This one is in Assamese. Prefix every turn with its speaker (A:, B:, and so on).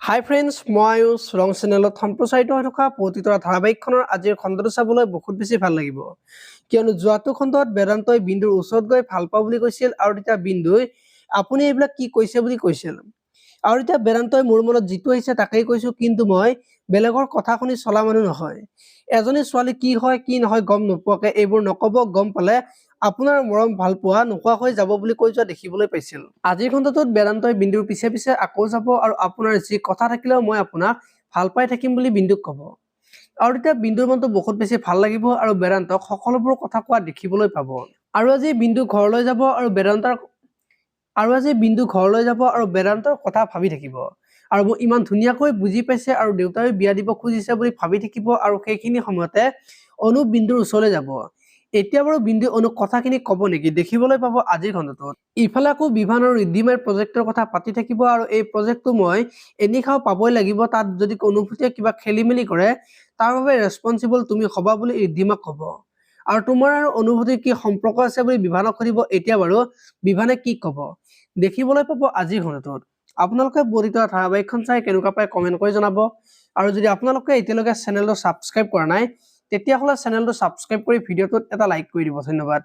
A: হাই ফ্ৰেণ্ডছ, মই আয়ুষ ৰং চেনেলত সম্প্ৰচাৰিত হৈ থকা প্ৰতিতৰা ধাৰাবাহিকখনৰ আজিৰ খণ্ডটো চাবলৈ বহুত বেছি ভাল লাগিব, কিয়নো যোৱাটো খণ্ডত বেদান্তই বিন্দুৰ ওচৰত গৈ ভাল পাওঁ বুলি কৈছিল আৰু তেতিয়া বিন্দুই আপুনি এইবিলাক কি কৈছে বুলি কৈছিল। আৰু এতিয়া বেদান্তই মোৰ মনত যিটো আহিছে তাকেই কৈছোঁ, কিন্তু মই বেলেগৰ কথা শুনি চলা মানুহ নহয়। এজনী ছোৱালী কি হয় কি নহয় গম নোপোৱাকৈ এইবোৰ নক'ব, গম পালে আপোনাৰ মৰম ভাল পোৱা নোহোৱা হৈ যাব বুলি কৈ যোৱা দেখিবলৈ পাইছিল। আজিৰ খণ্ডটোত বেদান্তই বিন্দুৰ পিছে পিছে আকৌ যাব আৰু আপোনাৰ যি কথা থাকিলেও মই আপোনাক ভাল পাই থাকিম বুলি বিন্দুক ক'ব। আৰু তেতিয়া বিন্দুৰ মনটো বহুত বেছি ভাল লাগিব আৰু বেদান্তক সকলোবোৰ কথা কোৱা দেখিবলৈ পাব। আৰু আজি বিন্দু ঘৰলৈ যাব আৰু বেদান্তৰ কথা ভাবি থাকিব আৰু মোক ইমান ধুনীয়াকৈ বুজি পাইছে আৰু দেউতাই বিয়া দিব খুজিছে বুলি ভাবি থাকিব। আৰু সেইখিনি সময়তে অনুপ বিন্দুৰ ওচৰলৈ যাব। এতিয়া বাৰু বিন্দু অনুক কথাখিনি ক'ব নেকি দেখিবলৈ পাব আজিৰ খণ্ডটোত। ইফালে আকৌ বিভান আৰু ৰিদ্ধিমাৰ প্ৰজেক্টৰ কথা পাতি থাকিব আৰু এই প্ৰজেক্টটো মই এনিশাও পাবই লাগিব, তাত যদি অনুভূতিয়ে কিবা খেলি মেলি কৰে তাৰ বাবে ৰেছপনচিবল তুমি হ'বা বুলি ৰিদ্ধিমাক ক'ব। আৰু তোমাৰ আৰু অনুভূতিৰ কি সম্পৰ্ক আছে বুলি বিভানক সুধিব। এতিয়া বাৰু বিভানে কি ক'ব দেখিবলৈ পাব আজিৰ খণ্ডটোত। আপোনালোকে প্ৰতিতৰা ধাৰাবাহিকখন চাই কেনেকুৱা পায় কমেণ্ট কৰি জনাব। আৰু যদি আপোনালোকে এতিয়ালৈকে চেনেলটো ছাবস্ক্ৰাইব কৰা নাই তেতিয়াহ'লে চেনেলটো ছাবস্ক্ৰাইব কৰি ভিডিঅ'টোত এটা লাইক কৰি দিব। ধন্যবাদ।